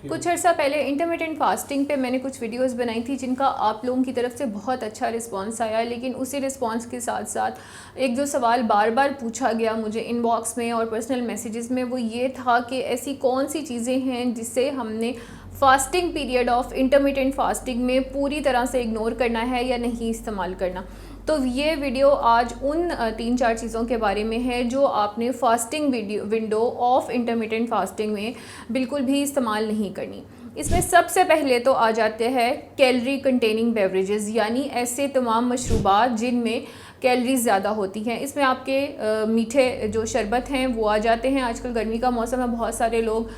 कुछ अर्सा पहले intermittent fasting पे मैंने कुछ वीडियोस बनाई थी जिनका आप लोगों की तरफ से बहुत अच्छा रिस्पांस आया, लेकिन उसी रिस्पांस के साथ साथ एक जो सवाल बार बार पूछा गया मुझे इनबॉक्स में और पर्सनल मैसेजेस में, वो ये था कि ऐसी कौन सी चीज़ें हैं जिससे हमने fasting period of intermittent fasting में पूरी तरह से इग्नोर करना है या नहीं इस्तेमाल करना। तो ये वीडियो आज उन 3-4 चीज़ों के बारे में है जो आपने fasting window of intermittent fasting में बिल्कुल भी इस्तेमाल नहीं करनी। इसमें सबसे पहले तो आ जाते हैं कैलोरी कंटेनिंग बेवरेजेस, यानी ऐसे तमाम मशरूबात जिनमें कैलोरीज ज़्यादा होती हैं। इसमें आपके मीठे जो शरबत हैं वो आ जाते हैं। आजकल गर्मी का मौसम है, बहुत सारे लोग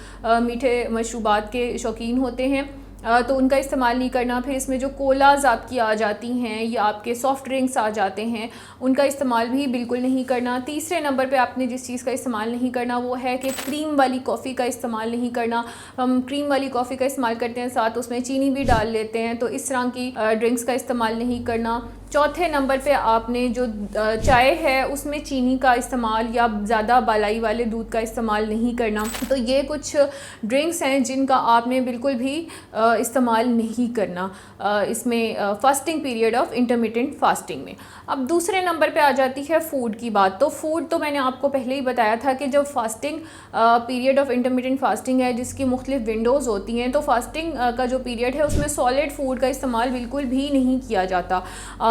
मीठे मशरूबात के शौकीन होते हैं, तो उनका इस्तेमाल नहीं करना। फिर इसमें जो कोलाज आपकी आ जाती हैं या आपके सॉफ़्ट ड्रिंक्स आ जाते हैं, उनका इस्तेमाल भी बिल्कुल नहीं करना। तीसरे नंबर पे आपने जिस चीज़ का इस्तेमाल नहीं करना वो है कि क्रीम वाली कॉफ़ी का इस्तेमाल नहीं करना। हम क्रीम वाली कॉफ़ी का इस्तेमाल करते हैं, साथ उसमें चीनी भी डाल लेते हैं, तो इस तरह की ड्रिंक्स का इस्तेमाल नहीं करना। चौथे नंबर पे आपने जो चाय है उसमें चीनी का इस्तेमाल या ज़्यादा बालाई वाले दूध का इस्तेमाल नहीं करना। तो ये कुछ ड्रिंक्स हैं जिनका आपने बिल्कुल भी इस्तेमाल नहीं करना इसमें fasting period of intermittent fasting में। अब दूसरे नंबर पे आ जाती है फ़ूड की बात। तो फ़ूड तो मैंने आपको पहले ही बताया था कि जब fasting period of intermittent fasting है जिसकी मुख्तलिफ विंडोज़ होती हैं, तो फास्टिंग का जो पीरियड है उसमें सॉलिड फूड का इस्तेमाल बिल्कुल भी नहीं किया जाता।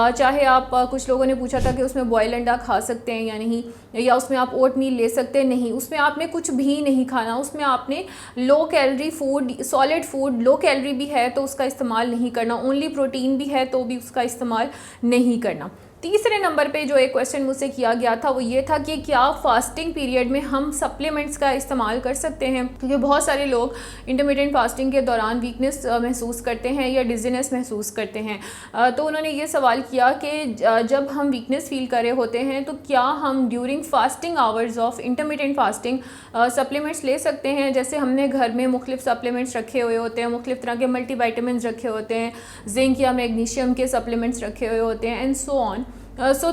चाहे आप कुछ लोगों ने पूछा था कि उसमें बॉयल अंडा खा सकते हैं या नहीं, या उसमें आप ओट मील ले सकते हैं, नहीं, उसमें आपने कुछ भी नहीं खाना। उसमें आपने low calorie food, solid food, low calorie भी है तो उसका इस्तेमाल नहीं करना, ओनली प्रोटीन भी है तो भी उसका इस्तेमाल नहीं करना। तीसरे नंबर पे जो एक क्वेश्चन मुझसे किया गया था वो ये था कि क्या फास्टिंग पीरियड में हम सप्लीमेंट्स का इस्तेमाल कर सकते हैं, क्योंकि बहुत सारे लोग इंटरमिटेंट फास्टिंग के दौरान वीकनेस महसूस करते हैं या डिजीनेस महसूस करते हैं। तो उन्होंने ये सवाल किया कि जब हम वीकनेस फील कर रहे होते हैं तो क्या हम during fasting hours of intermittent fasting supplements ले सकते हैं। जैसे हमने घर में मुख्तलिफ सप्लीमेंट्स रखे हुए होते हैं, मुख्तलिफ तरह के मल्टीविटामिन रखे होते हैं, जिंक या मैग्नीशियम के सप्लीमेंट्स रखे हुए होते हैं एंड सो ऑन।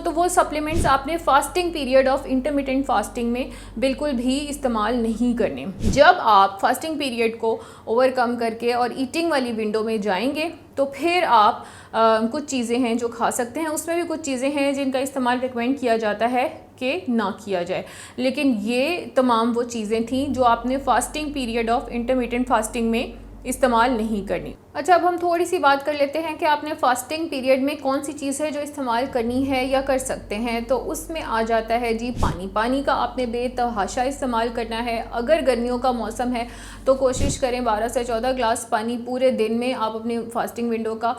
तो वो सप्लीमेंट्स आपने fasting period of intermittent fasting में बिल्कुल भी इस्तेमाल नहीं करने। जब आप फास्टिंग पीरियड को ओवरकम करके और ईटिंग वाली विंडो में जाएंगे तो फिर आप कुछ चीज़ें हैं जो खा सकते हैं। उसमें भी कुछ चीज़ें हैं जिनका इस्तेमाल रिकमेंड किया जाता है कि ना किया जाए, लेकिन ये तमाम वो चीज़ें थी जो आपने fasting period of intermittent fasting में इस्तेमाल नहीं करनी। अच्छा, अब हम थोड़ी सी बात कर लेते हैं कि आपने फास्टिंग पीरियड में कौन सी चीज़ है जो इस्तेमाल करनी है या कर सकते हैं। तो उसमें आ जाता है जी पानी। पानी का आपने बेतहाशा इस्तेमाल करना है। अगर गर्मियों का मौसम है तो कोशिश करें 12 से 14 ग्लास पानी पूरे दिन में आप अपनी फास्टिंग विंडो का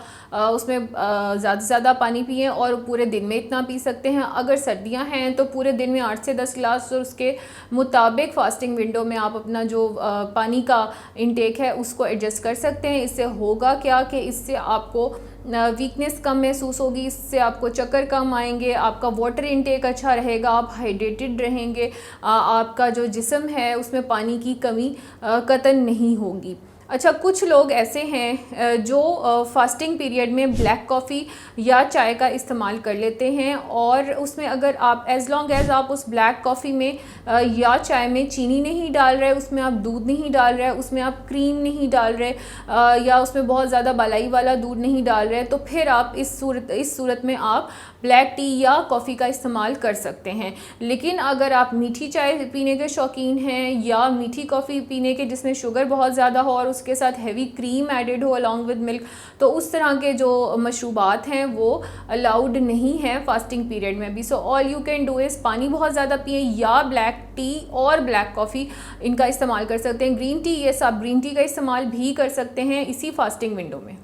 उसमें ज़्यादा से ज़्यादा पानी पिएँ और पूरे दिन में इतना पी सकते हैं। अगर सर्दियाँ हैं तो पूरे दिन में 8 से 10 ग्लास, और उसके मुताबिक फास्टिंग विंडो में आप अपना जो पानी का इंटेक है उसको एडजस्ट कर सकते हैं। इससे होगा क्या कि इससे आपको वीकनेस कम महसूस होगी, इससे आपको चक्कर कम आएंगे, आपका वाटर इंटेक अच्छा रहेगा, आप हाइड्रेटेड रहेंगे, आपका जो जिस्म है उसमें पानी की कमी कतई नहीं होगी। अच्छा, कुछ लोग ऐसे हैं जो फास्टिंग पीरियड में ब्लैक कॉफ़ी या चाय का इस्तेमाल कर लेते हैं, और उसमें अगर आप एज़ लॉन्ग एज़ आप उस ब्लैक कॉफ़ी में या चाय में चीनी नहीं डाल रहे, उसमें आप दूध नहीं डाल रहे, उसमें आप क्रीम नहीं डाल रहे, या उसमें बहुत ज़्यादा मलाई वाला दूध नहीं डाल रहे, तो फिर आप इस सूरत में आप ब्लैक टी या कॉफ़ी का इस्तेमाल कर सकते हैं। लेकिन अगर आप मीठी चाय पीने के शौकीन हैं या मीठी कॉफ़ी पीने के जिसमें शुगर बहुत ज़्यादा हो और उसके साथ हैवी क्रीम एडेड हो अलॉन्ग विद मिल्क, तो उस तरह के जो मशरूबात हैं वो अलाउड नहीं हैं फास्टिंग पीरियड में भी। So all you can do is पानी बहुत ज़्यादा पिए या ब्लैक टी और ब्लैक कॉफ़ी इनका इस्तेमाल कर सकते हैं। ग्रीन टी, ये सब ग्रीन टी का इस्तेमाल भी कर सकते हैं इसी फास्टिंग विंडो में।